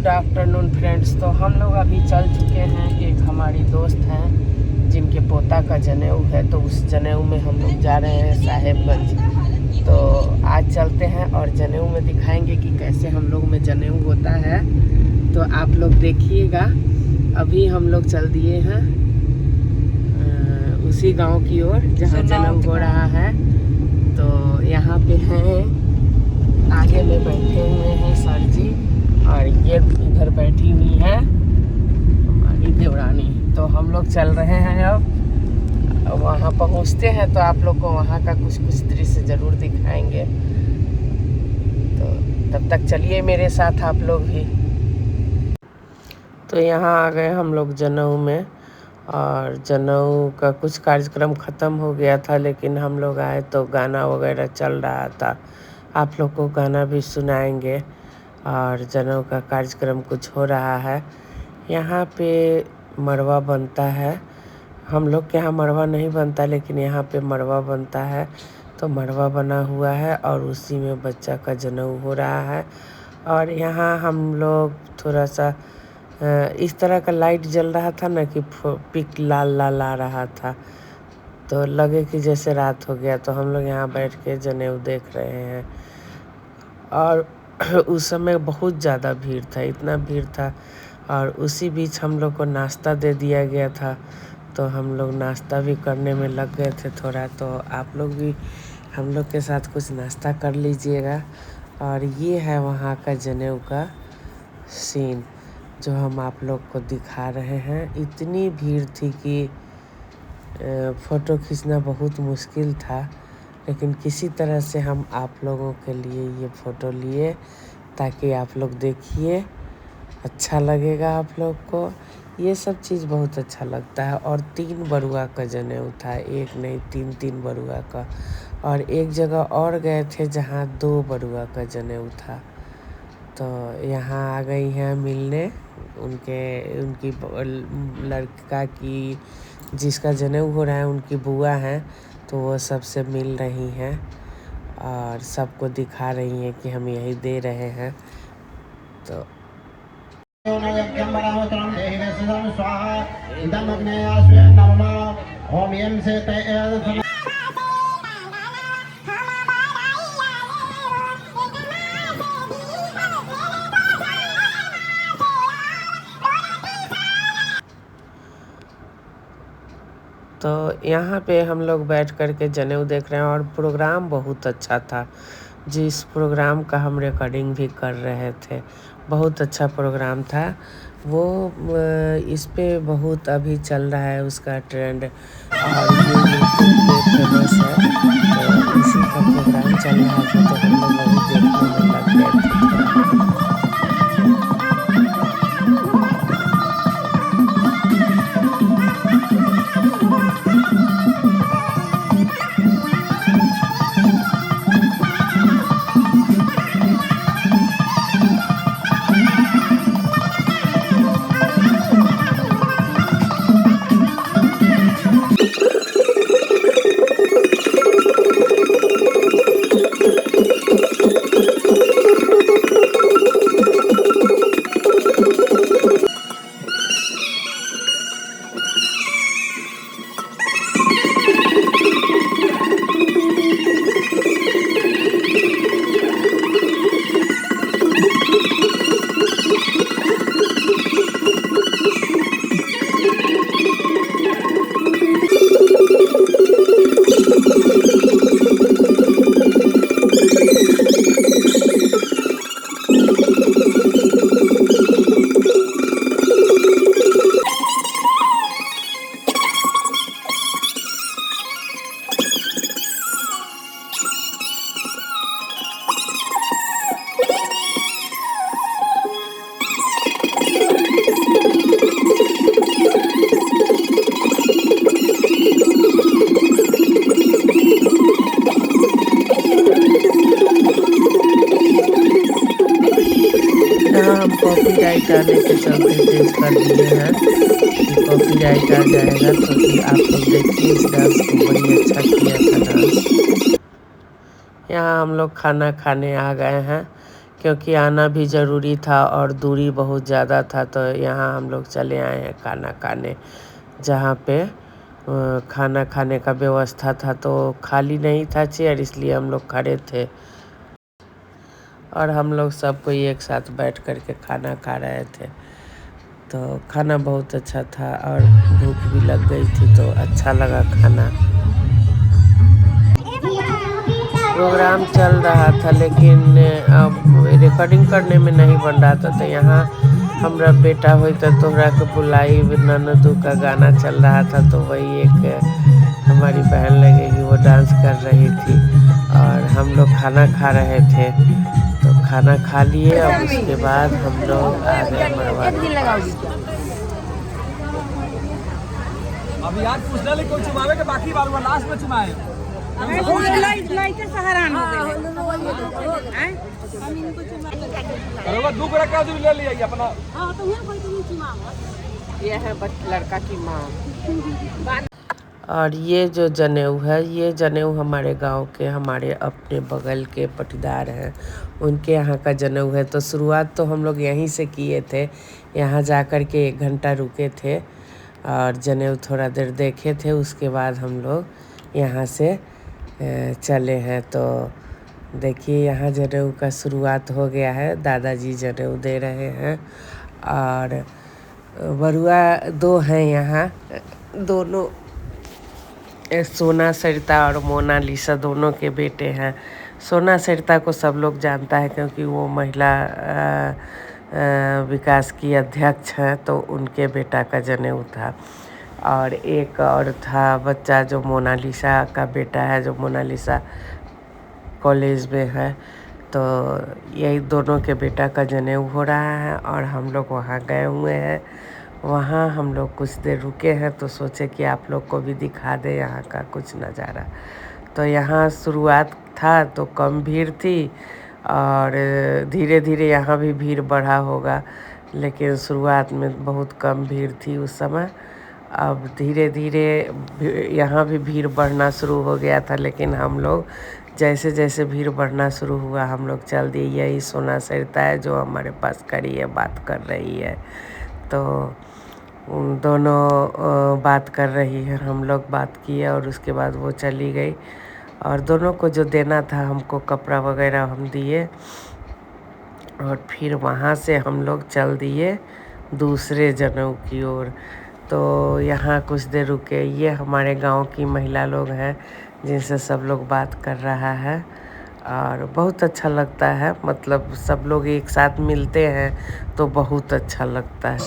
Good afternoon friends. तो हम लोग अभी चल चुके हैं, एक हमारी दोस्त हैं जिनके पोता का जनेऊ है, तो उस जनेऊ में हम लोग जा रहे हैं साहेबगंज। तो आज चलते हैं और जनेऊ में दिखाएंगे कि कैसे हम लोग में जनेऊ होता है। तो आप लोग देखिएगा। अभी हम लोग चल दिए हैं उसी गांव की ओर जहां जनेऊ हो रहा है। तो यहाँ पे हैं, आगे में बैठे हुए हैं सर जी, और ये इधर बैठी हुई है हमारी देवरानी। तो हम लोग चल रहे हैं। अब वहाँ पहुँचते हैं तो आप लोग को वहाँ का कुछ दृश्य ज़रूर दिखाएंगे। तो तब तक चलिए मेरे साथ आप लोग भी। तो यहाँ आ गए हम लोग जनेऊ में, और जनेऊ का कुछ कार्यक्रम ख़त्म हो गया था, लेकिन हम लोग आए तो गाना वगैरह चल रहा था। आप लोग को गाना भी सुनाएंगे। और जनेऊ का कार्यक्रम कुछ हो रहा है। यहाँ पे मड़वा बनता है। हम लोग के यहाँ मड़वा नहीं बनता, लेकिन यहाँ पे मड़वा बनता है। तो मड़वा बना हुआ है और उसी में बच्चा का जनेऊ हो रहा है। और यहाँ हम लोग थोड़ा सा इस तरह का लाइट जल रहा था ना कि पिक लाल लाल आ रहा था, तो लगे कि जैसे रात हो गया। तो हम लोग यहाँ बैठ के जनेऊ देख रहे हैं। और उस समय बहुत ज़्यादा भीड़ था, इतना भीड़ था। और उसी बीच हम लोग को नाश्ता दे दिया गया था, तो हम लोग नाश्ता भी करने में लग गए थे थोड़ा। तो आप लोग भी हम लोग के साथ कुछ नाश्ता कर लीजिएगा। और ये है वहाँ का जनेऊ का सीन जो हम आप लोग को दिखा रहे हैं। इतनी भीड़ थी कि फ़ोटो खींचना बहुत मुश्किल था, लेकिन किसी तरह से हम आप लोगों के लिए ये फ़ोटो लिए, ताकि आप लोग देखिए, अच्छा लगेगा आप लोग को। ये सब चीज़ बहुत अच्छा लगता है। और 3 बरुआ का जनेऊ था, एक नहीं 3 बरुआ का। और एक जगह और गए थे जहाँ 2 बरुआ का जनेऊ था। तो यहाँ आ गई हैं मिलने उनकी लड़का की जिसका जनेऊ हो रहा है, उनकी बुआ हैं। तो वो सबसे मिल रही हैं और सबको दिखा रही हैं कि हम यही दे रहे हैं। तो तो यहाँ पे हम लोग बैठ कर के जनेऊ देख रहे हैं। और प्रोग्राम बहुत अच्छा था, जिस प्रोग्राम का हम रिकॉर्डिंग भी कर रहे थे। बहुत अच्छा प्रोग्राम था वो। इस पे बहुत अभी चल रहा है उसका ट्रेंड, और ये यूट्यूब पे फेमस है। तो इसी का प्रोग्राम चल रहा था, तो हम लोग वही देखने में लग गए थे थोड़ा। हम कॉपीराइट आने के चलते तेज कर दिए हैं कि कॉपीराइट आ जाएगा। तो कि आप लोग देखिए इस डांस को, बड़ी अच्छा किया था डांस। यहाँ हम लोग खाना खाने आ गए हैं। क्योंकि आना भी ज़रूरी था और दूरी बहुत ज़्यादा था, तो यहाँ हम लोग चले आए हैं खाना खाने, जहाँ पे खाना खाने का व्यवस्था था। तो खाली नहीं था चेयर, इसलिए हम लोग खड़े थे और हम लोग सब कोई एक साथ बैठ कर के खाना खा रहे थे। तो खाना बहुत अच्छा था और भूख भी लग गई थी, तो अच्छा लगा खाना। प्रोग्राम चल रहा था लेकिन अब रिकॉर्डिंग करने में नहीं बन रहा था। तो यहाँ हमरा बेटा होई तो तोहरा के बुलाई ननदू का गाना चल रहा था, तो वही एक हमारी बहन लगेगी, वो डांस कर रही थी और हम लोग खाना खा रहे थे। तो खाना खा लिए, अब उसके बाद हम लोग आ गए मरवा। अभी यार पूछ ले कोई चुमावे के बाकी बार लास्ट में चुमाए ले लिया अपना। ये है लड़का की माँ। और ये जो जनेऊ है, ये जनेऊ हमारे गांव के, हमारे अपने बगल के पटीदार हैं, उनके यहाँ का जनेऊ है। तो शुरुआत तो हम लोग यहीं से किए थे, यहाँ जा कर के 1 घंटा रुके थे और जनेऊ थोड़ा देर देखे थे। उसके बाद हम लोग यहाँ से चले हैं। तो देखिए यहाँ जनेऊ का शुरुआत हो गया है, दादाजी जनेऊ दे रहे हैं। और बरुआ 2 हैं यहाँ, दोनों सोना सरिता और मोनालिसा दोनों के बेटे हैं। सोना सरिता को सब लोग जानता है क्योंकि वो महिला विकास की अध्यक्ष हैं, तो उनके बेटा का जनेऊ था। और एक और था बच्चा जो मोनालिसा का बेटा है, जो मोनालिसा कॉलेज में है। तो यही दोनों के बेटा का जनेऊ हो रहा है और हम लोग वहाँ गए हुए हैं। वहाँ हम लोग कुछ देर रुके हैं, तो सोचे कि आप लोग को भी दिखा दे यहाँ का कुछ नज़ारा। तो यहाँ शुरुआत था तो कम भीड़ थी और धीरे धीरे यहाँ भी भीड़ बढ़ा होगा, लेकिन शुरुआत में बहुत कम भीड़ थी उस समय। अब धीरे धीरे यहाँ भी भीड़ बढ़ना शुरू हो गया था, लेकिन हम लोग जैसे जैसे भीड़ बढ़ना शुरू हुआ हम लोग चल दिए। यही सोना सरिता है जो हमारे पास खड़ी है, बात कर रही है। तो उन दोनों बात कर रही है, हम लोग बात किए और उसके बाद वो चली गई। और दोनों को जो देना था हमको कपड़ा वगैरह हम दिए और फिर वहाँ से हम लोग चल दिए दूसरे जनेऊ की ओर। तो यहाँ कुछ देर रुके। ये हमारे गांव की महिला लोग हैं जिनसे सब लोग बात कर रहा है और बहुत अच्छा लगता है। मतलब सब लोग एक साथ मिलते हैं तो बहुत अच्छा लगता है।